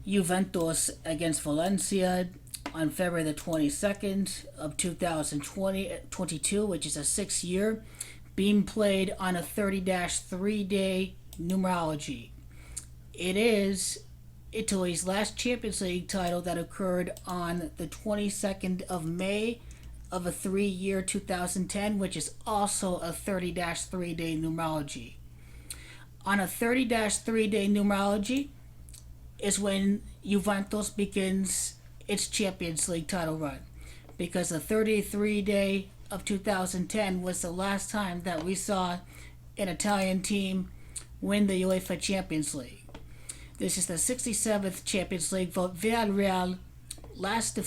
Juventus against Valencia on February the 22nd of 2022, which is a 6-year, being played on a 30-3-day numerology. It is Italy's last Champions League title that occurred on the 22nd of May of a 3-year 2010, which is also a 30-3-day numerology. On a 30-3-day numerology is when Juventus begins its Champions League title run, because the 33-day of 2010 was the last time that we saw an Italian team win the UEFA Champions League. This is the 67th Champions League vote. Villareal last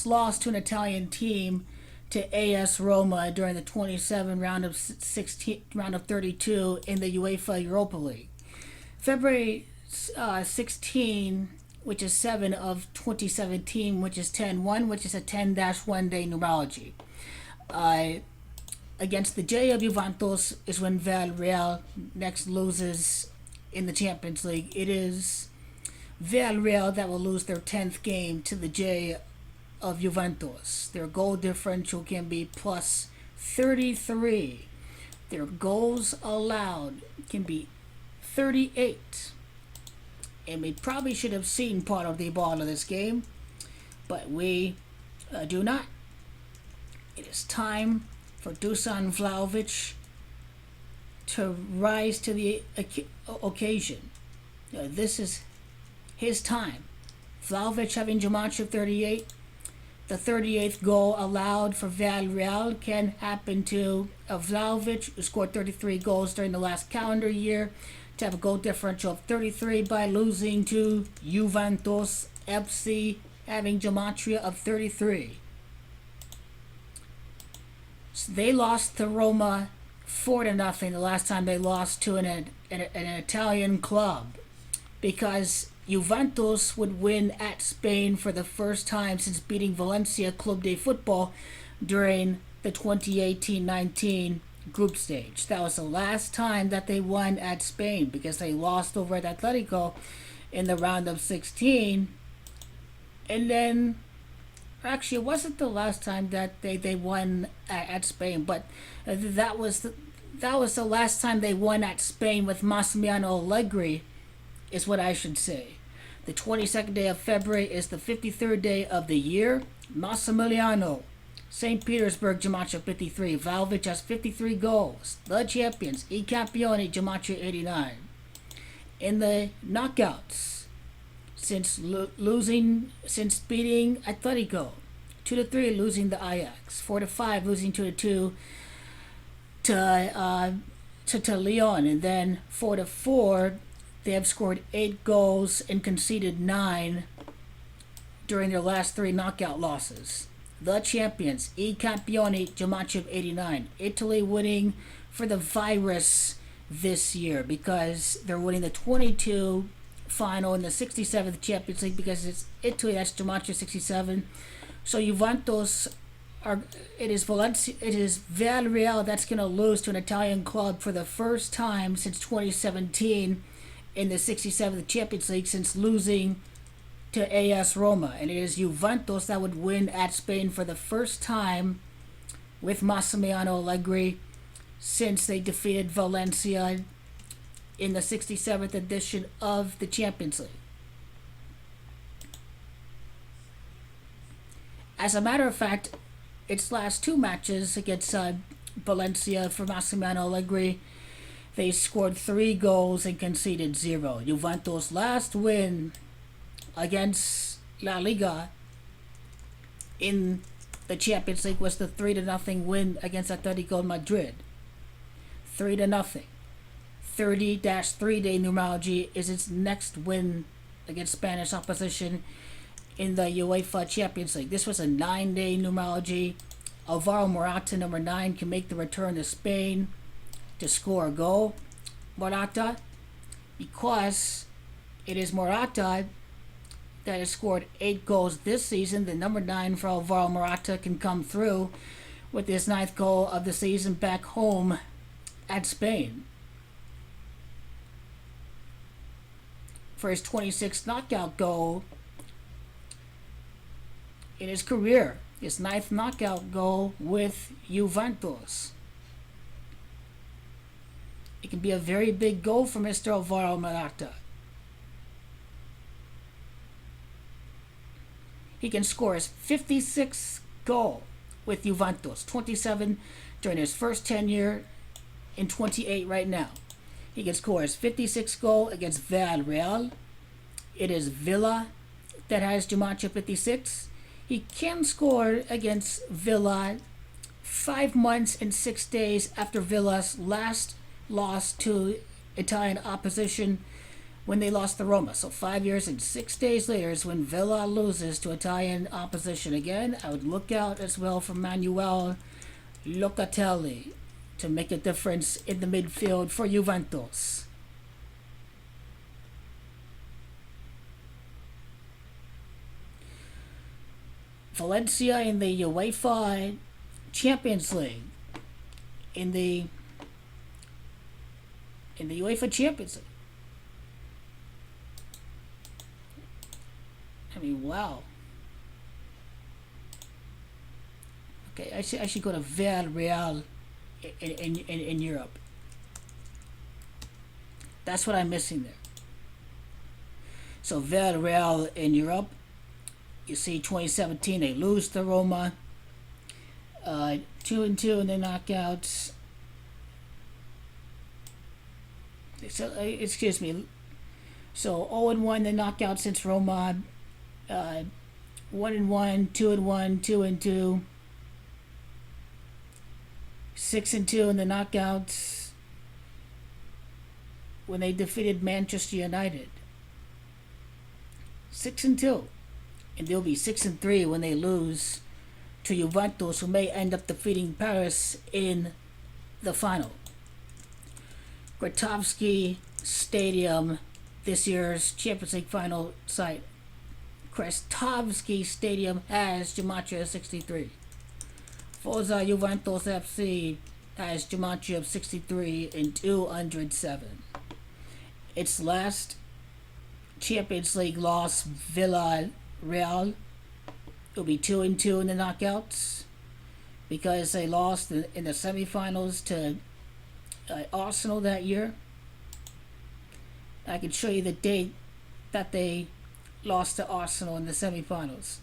lost to an Italian team to AS Roma during the 27 round of 32 in the UEFA Europa League. February 16, which is 7 of 2017, which is 10-1, which is a 10-1 day numerology. Against the J of Juventus is when Villareal next loses in the Champions League. It is Villareal that will lose their 10th game to the J of Juventus. Their goal differential can be plus 33. Their goals allowed can be 38. And we probably should have seen part of the ball of this game, but we do not. It is time for Dusan Vlahovic to rise to the occasion. This is his time. Vlahovic having gematria 38. The 38th goal allowed for Villareal can happen to Vlahovic, who scored 33 goals during the last calendar year, to have a goal differential of 33 by losing to Juventus FC having gematria of 33. So they lost to Roma 4-0 the last time they lost to an Italian club, because Juventus would win at Spain for the first time since beating Valencia Club de Football during the 2018-19 group stage. That was the last time that they won at Spain, because they lost over at Atletico in the round of 16. And then, actually, it wasn't the last time that they won at Spain, but that was the last time they won at Spain with Massimiliano Allegri, is what I should say. The 22nd day of February is the 53rd day of the year. Massimiliano, St. Petersburg, gematria 53. Vlahovic has 53 goals. The champions, I Campioni, gematria 89. In the knockouts, since beating Atletico 2-3, losing the Ajax, 4-5, losing 2-2 to Lyon, and then 4-4. They have scored 8 goals and conceded 9 during their last 3 knockout losses. The champions, I Campioni, gematria of 89. Italy winning for the virus this year, because they're winning the 22 final in the 67th Champions League, because it's Italy, that's gematria 67. So Juventus it is Villareal that's going to lose to an Italian club for the first time since 2017 in the 67th Champions League, since losing to AS Roma. And it is Juventus that would win at Spain for the first time with Massimiliano Allegri since they defeated Valencia in the 67th edition of the Champions League. As a matter of fact, its last 2 matches against Valencia for Massimiliano Allegri, they scored 3 goals and conceded 0. Juventus' last win against La Liga in the Champions League was the 3-0 win against Atletico Madrid. 3-0. 30-3-day numerology is its next win against Spanish opposition in the UEFA Champions League. This was a 9-day numerology. Alvaro Morata, number 9, can make the return to Spain to score a goal. Morata, because it is Morata that has scored 8 goals this season. The number 9 for Alvaro Morata can come through with his 9th goal of the season back home at Spain. for his 26th knockout goal in his career, his 9th knockout goal with Juventus. It can be a very big goal for Mr. Alvaro Morata. He can score his 56th goal with Juventus, 27 during his first tenure, and 28 right now. He can score his 56th goal against Villareal. It is Villa that has Jumanji 56. He can score against Villa 5 months and 6 days after Villa's last loss to Italian opposition when they lost to Roma. So 5 years and 6 days later is when Villa loses to Italian opposition again. I would look out as well for Manuel Locatelli to make a difference in the midfield for Juventus. Valencia in the UEFA Champions League. In the UEFA Champions League. I mean, wow. Okay, I should go to Villareal in Europe. That's what I'm missing there. So Villareal in Europe. You see, 2017 they lose to Roma. 2-2 in the knockouts. So, excuse me. So 0-1 the knockout since Roma. 1-1, 2-1, 2-2, 6-2 in the knockouts when they defeated Manchester United. 6-2, and they'll be 6-3 when they lose to Juventus, who may end up defeating Paris in the final. Krestovsky Stadium, this year's Champions League final site. Krestovsky Stadium has Gematria 63. Forza Juventus FC has Gematria of 63 and 207. Its last Champions League loss, Villareal, will be 2-2 in the knockouts because they lost in the semifinals to Arsenal that year. I can show you the date that they lost to Arsenal in the semifinals.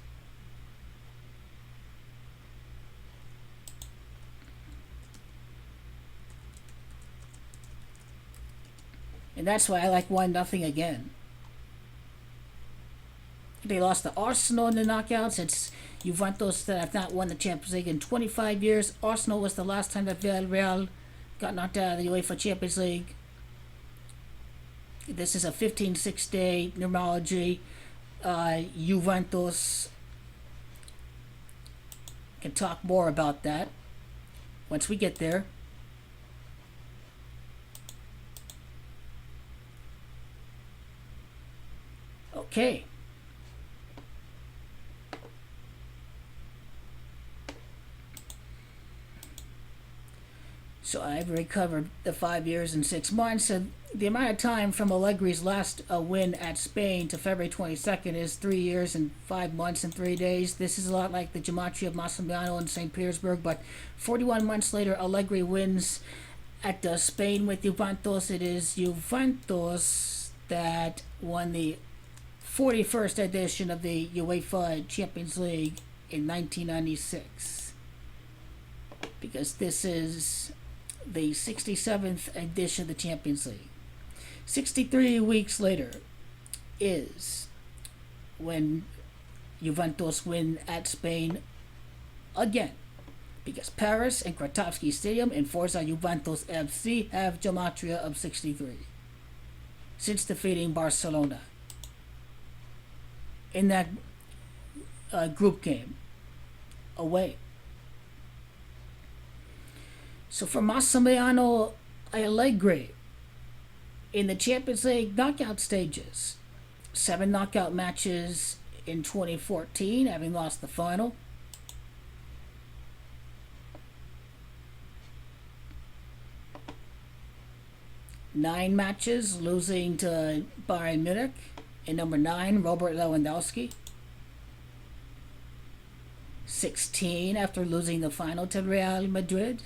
And that's why I like 1-0 again. They lost to Arsenal in the knockouts. It's Juventus that have not won the Champions League in 25 years. Arsenal was the last time that Villareal got knocked out of the UEFA Champions League. This is a 15-6 day numerology. Juventus can talk more about that once we get there. Okay. So I've recovered the 5 years and 6 months, and the amount of time from Allegri's last win at Spain to February 22nd is 3 years and 5 months and 3 days. This is a lot like the Gematria of Massimiliano in St. Petersburg, but 41 months later, Allegri wins at Spain with Juventus. It is Juventus that won the 41st edition of the UEFA Champions League in 1996. Because this is the 67th edition of the Champions League. 63 weeks later is when Juventus win at Spain again, because Paris and Krestovsky Stadium and Forza Juventus FC have Gematria of 63 since defeating Barcelona in that group game away. So for Massimiliano Allegri, in the Champions League knockout stages, 7 knockout matches in 2014, having lost the final. Nine matches, losing to Bayern Munich. And number 9, Robert Lewandowski. 16 after losing the final to Real Madrid.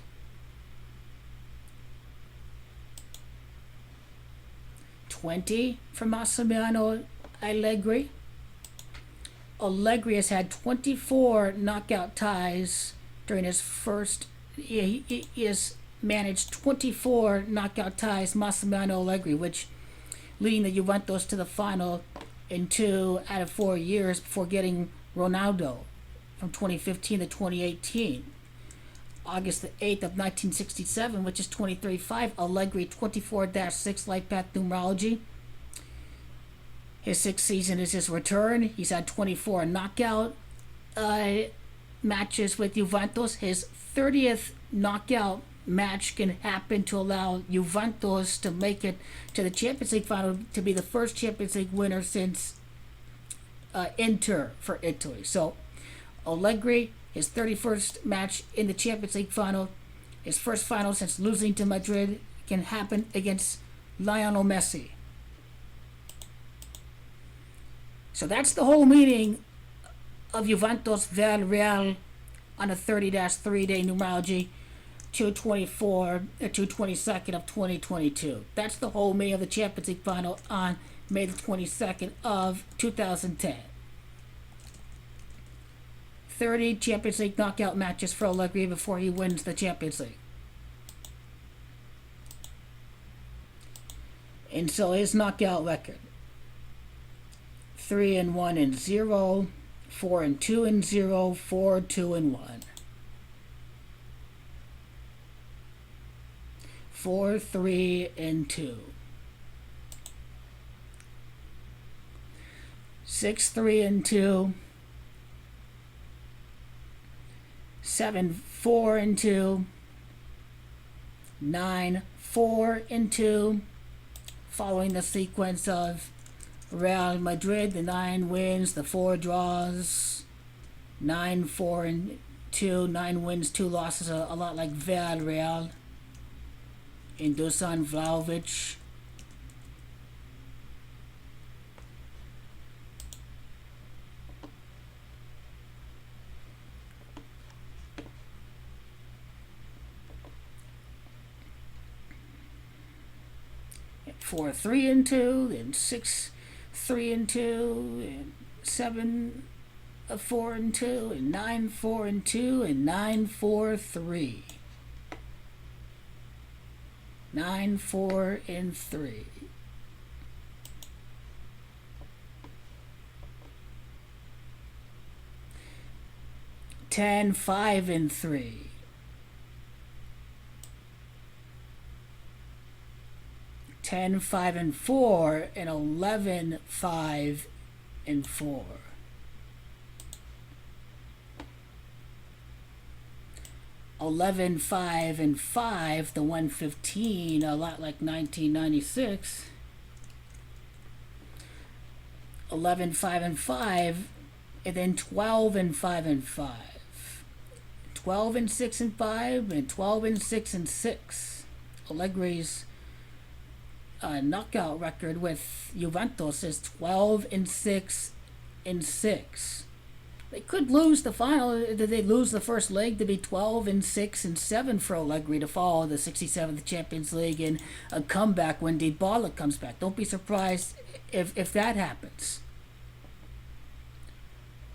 20 for Massimiliano Allegri. Allegri has had 24 knockout ties during his first. He has managed 24 knockout ties, Massimiliano Allegri, which leading the Juventus to the final in 2 out of 4 years before getting Ronaldo from 2015 to 2018. August the 8th of 1967, which is 23-5, Allegri 24-6 lifepath numerology. His 6th season is his return. He's had 24 knockout matches with Juventus. His 30th knockout match can happen to allow Juventus to make it to the Champions League final, to be the first Champions League winner since Inter for Italy. So Allegri, his 31st match in the Champions League final, his first final since losing to Madrid, can happen against Lionel Messi. So that's the whole meaning of Juventus Villareal on a 30-3-day numerology, 2/22 of 2022. That's the whole meaning of the Champions League final on May the 22nd of 2010. 30 Champions League knockout matches for Allegri before he wins the Champions League. And so his knockout record: 3-1-0, 4-2-0, 4-2-1. 4-3-2. 6-3-2. 7-4-2. 9-4-2. Following the sequence of Real Madrid, the 9 wins, the 4 draws, 9-4-2, 9 wins, 2 losses, a lot like Villareal in Dusan Vlahovic. At 4-3-2, then 6-3-2, and 7-4-2, and 9-4-2, and 9-4-3. 9-4-3. Ten, 5-3. 10, 5-4, and 11, 5-4. 11, 5-5, the 115, a lot like 1996. 11, 5-5, and then 12, 5-5. 12, 6-5, and 12, 6-6. Allegri's knockout record with Juventus is 12, 6-6. They could lose the final. Did they lose the first leg to be 12, 6-7 for Allegri to follow the 67th Champions League and a comeback when Dybala comes back? Don't be surprised if that happens.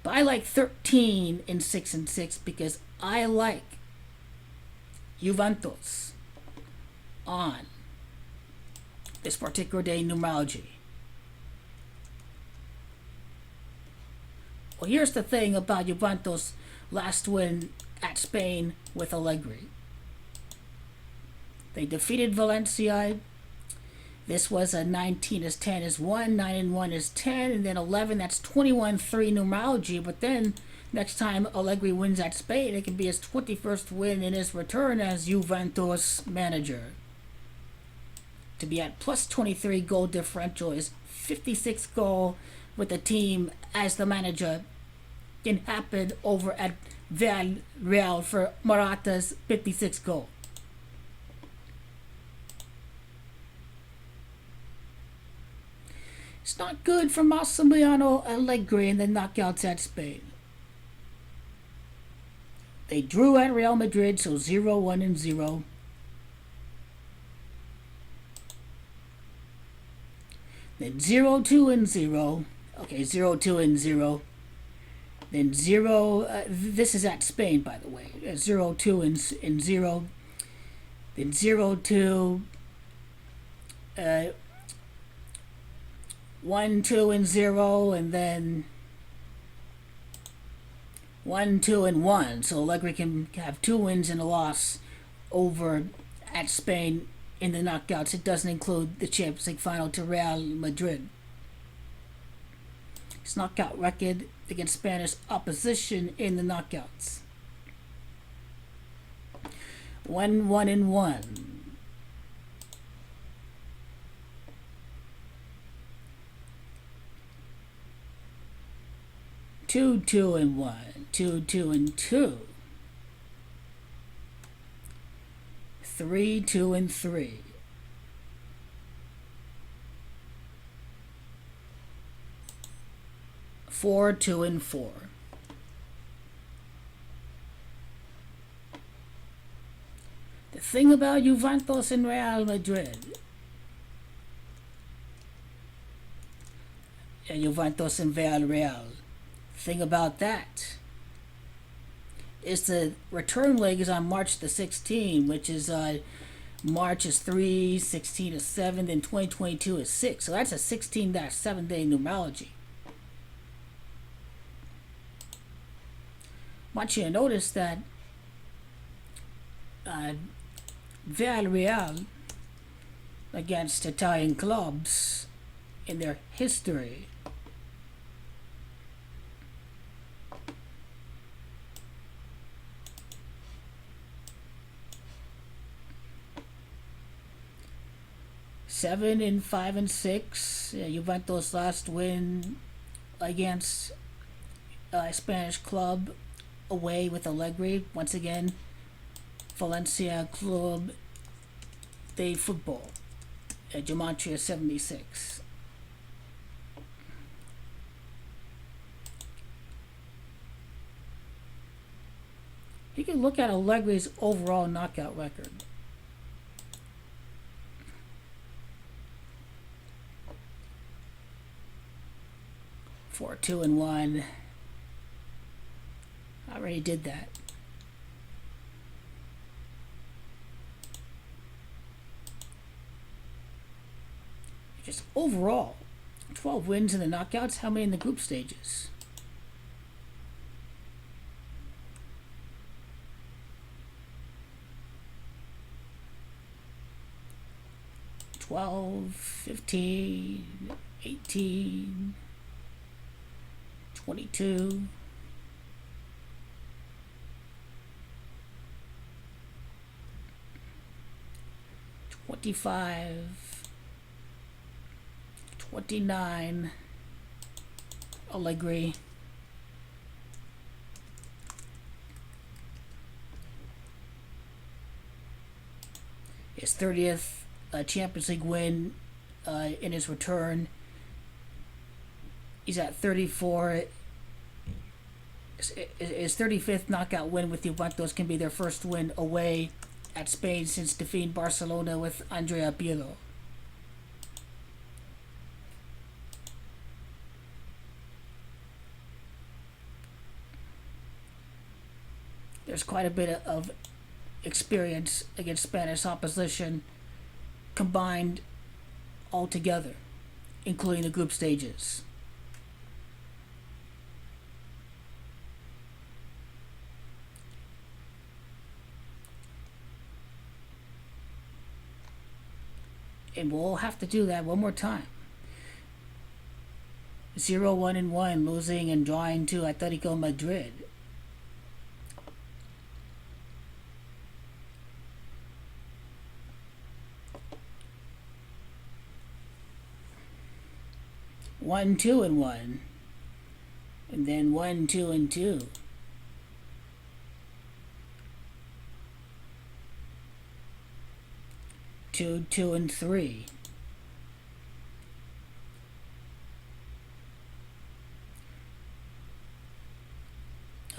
But I like 13, 6-6 because I like Juventus on this particular day numerology. Well, here's the thing about Juventus' last win at Spain with Allegri. They defeated Valencia. This was a 19 is 10 is 1, 9-1 is 10, and then 11, that's 21-3 numerology. But then next time Allegri wins at Spain, it can be his 21st win in his return as Juventus manager. To be at plus 23 goal differential is 56 goal with the team as the manager can happen over at Villareal for Morata's 56 goal. It's not good for Massimiliano Allegri in the knockouts at Spain. They drew at Real Madrid, so 0-1-0. Then 0-2-0. Okay, 0-2-0. Then 0. This is at Spain, by the way. 0-2-0. Then 0-2. 1-2-0, and then 1-2-1. So Allegri can have 2 wins and a loss over at Spain in the knockouts. It doesn't include the Champions League final to Real Madrid. His knockout record against Spanish opposition in the knockouts: 1-1-1. 2-2-1, 2-2-2, 3-2-3, 4-2-4. The thing about Juventus and Real Madrid, Juventus and Villareal, thing about that is the return leg is on March the 16th, which is March is 3, 16 is 7, then 2022 is 6. So that's a 16-7 day numerology. I want you to notice that Villareal against Italian clubs in their history, seven and 5 and 6. Juventus' last win against a Spanish club away with Allegri. Once again, Valencia Club de Football at Gematria 76. You can look at Allegri's overall knockout record. For 2-1. I already did that. Just overall, 12 wins in the knockouts. How many in the group stages? $12, $15, $18, $22, $25, $29, Allegri, his 30th Champions League win in his return. He's at 34. His 35th knockout win with Juventus can be their first win away at Spain since defeating Barcelona with Andrea Pirlo. There's quite a bit of experience against Spanish opposition combined all together, including the group stages. And we'll have to do that one more time. 0-1-1, losing and drawing to Atletico Madrid. One, 2-1, and then 1-2-2. 2-2-3.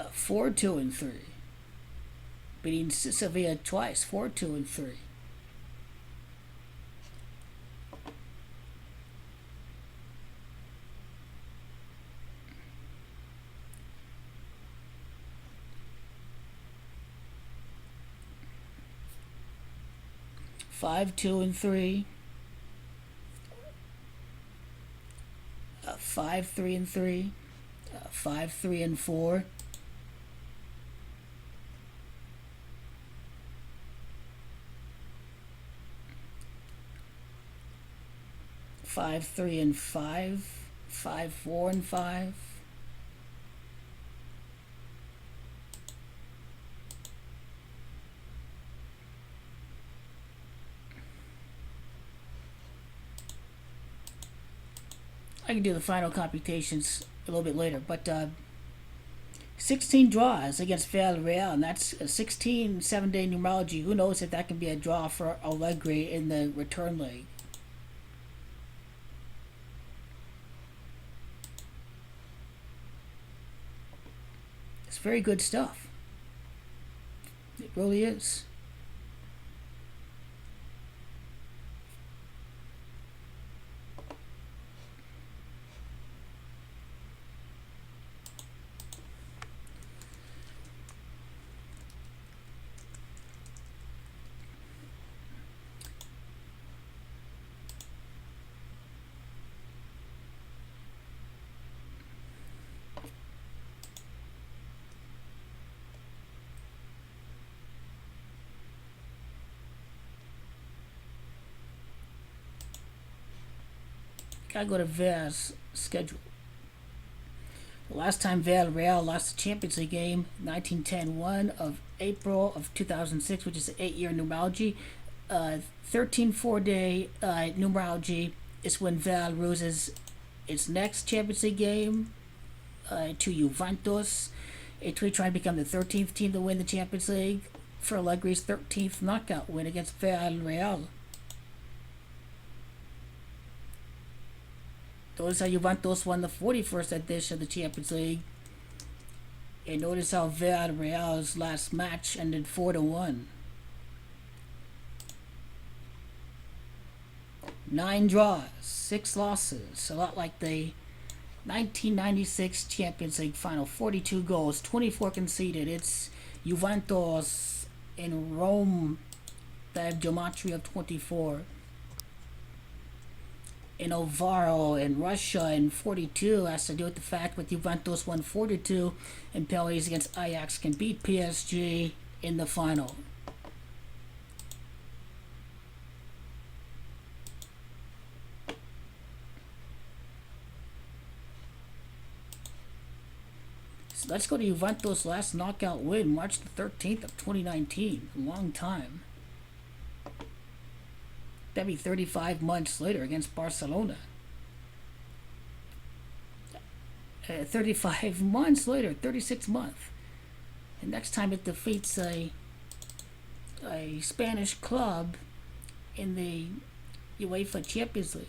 4-2-3. Beating Sevilla twice, 4-2-3. Five, 2-3. 5-3-3. 5-3-4. 5-3-5. 5-4-5. I can do the final computations a little bit later, but 16 draws against Villareal, and that's a 16 7-day numerology. Who knows if that can be a draw for Allegri in the return leg? It's very good stuff. It really is. Gotta go to Villa's schedule. The last time Villareal lost the Champions League game, 1910-1 of April of 2006, which is an 8-year numerology. 13 4-day numerology is when Villa loses its next Champions League game to Juventus. It will try to become the 13th team to win the Champions League for Allegri's 13th knockout win against Villareal. Notice how Juventus won the 41st edition of the Champions League. And notice how Villareal's last match ended 4-1. 9 draws, 6 losses. A lot like the 1996 Champions League final. 42 goals, 24 conceded. It's Juventus in Rome that have geometry of 24. In Ovaro in Russia in 42 has to do with the fact that Juventus won 4-2 and penalties against Ajax can beat PSG in the final. So let's go to Juventus' last knockout win, March the 13th of 2019. A long time. That'd be 35 months later against Barcelona. 35 months later, 36 months. And next time it defeats a Spanish club in the UEFA Champions League.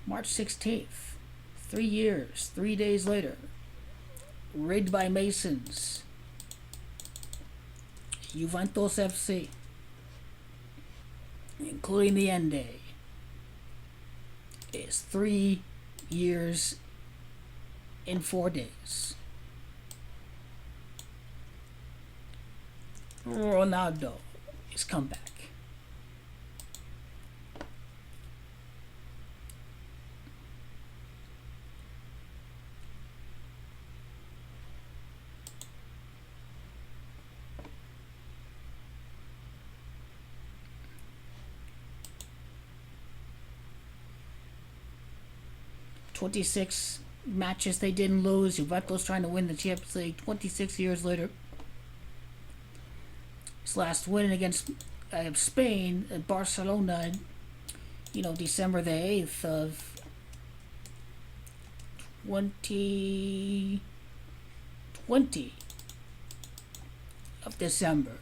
March 16th. 3 years, 3 days later. Rigged by Masons. Juventus FC. Including the end day, is 3 years in 4 days. Ronaldo is come back. "26 matches they didn't lose. Juventus trying to win the Champions League 26 years later. His last win against Spain at Barcelona, December the 8th of 2020 of December.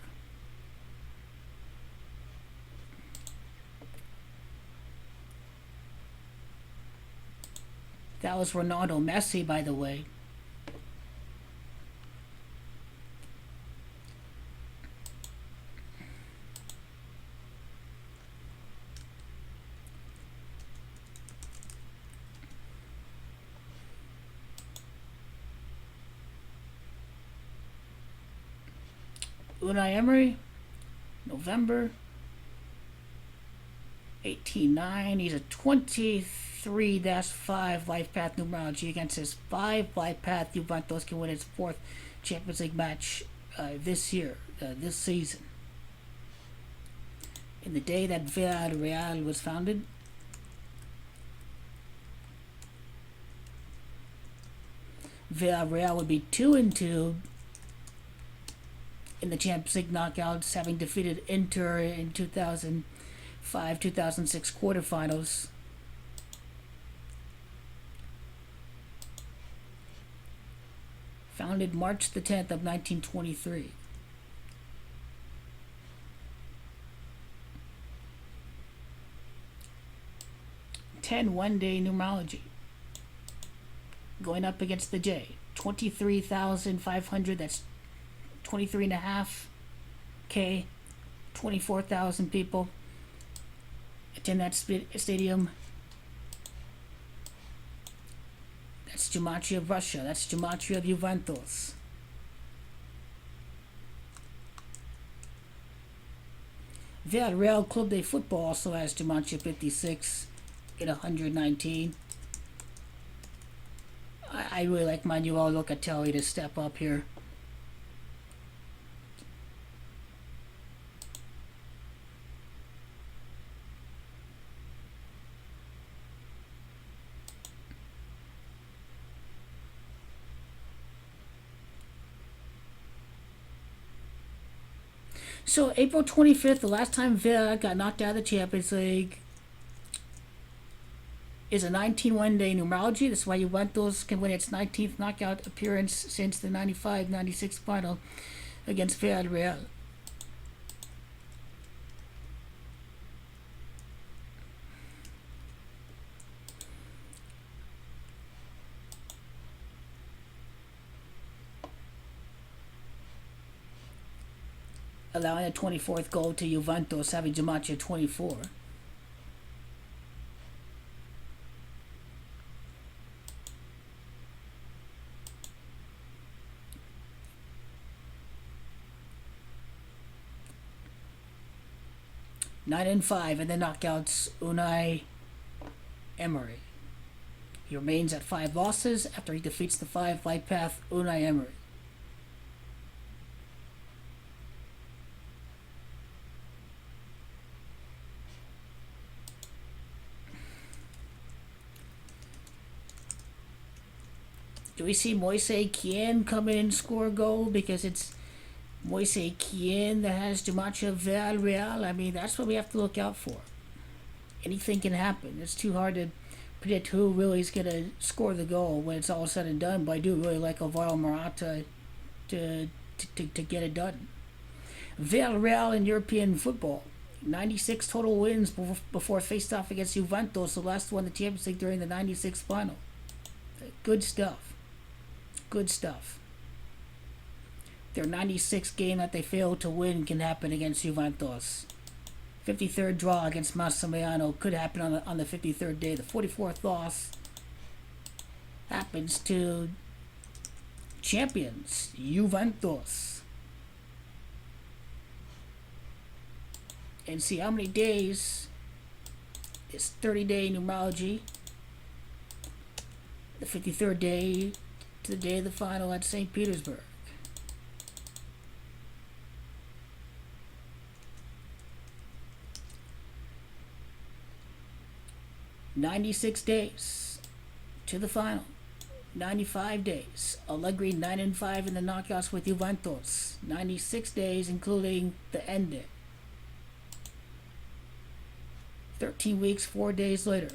That was Ronaldo. Messi, by the way. Unai Emery, November 18-9. He's a 23-5 life path numerology against his 5 life path. Juventus can win its 4th Champions League match this season. In the day that Villareal was founded, Villareal would be 2-2 in the Champions League knockouts, having defeated Inter in 2005-2006 quarterfinals. Founded March the 10th of 1923. One-day numerology. Going up against the J. 23,500, that's 23.5K. 24,000 people attend that stadium. That's Gematria of Russia. That's Gematria of Juventus. Villareal Club de Football also has Gematria 56 in 119. I really like Manuel Locatelli to step up here. So April 25th, the last time Villa got knocked out of the Champions League, is a 19 one-day numerology. That's why Juventus can win its 19th knockout appearance since the 95-96 final against Villareal. Allowing a 24th goal to Juventus, having Gematria 24. Nine and 5 in the knockouts, Unai Emery. He remains at 5 losses after he defeats the 5 life path Unai Emery. Do we see Moise Kean come in and score a goal? Because it's Moise Kean that has Gematria Villareal. I mean, that's what we have to look out for. Anything can happen. It's too hard to predict who really is going to score the goal when it's all said and done. But I do really like Alvaro Morata to get it done. Villareal in European football. 96 total wins before faced off against Juventus, the last one the Champions League during the 96 final. Good stuff. Good stuff. Their 96 game that they failed to win can happen against Juventus. 53rd draw against Massimiliano could happen on the 53rd day. The 44th loss happens to champions Juventus. And see how many days this 30-day numerology. The 53rd day to the day of the final at St. Petersburg. "96 days to the final. 95 days. Allegri 9 and 5 in the knockouts with Juventus. 96 days, including the end day. 13 weeks, 4 days later.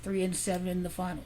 3 and 7 in the final.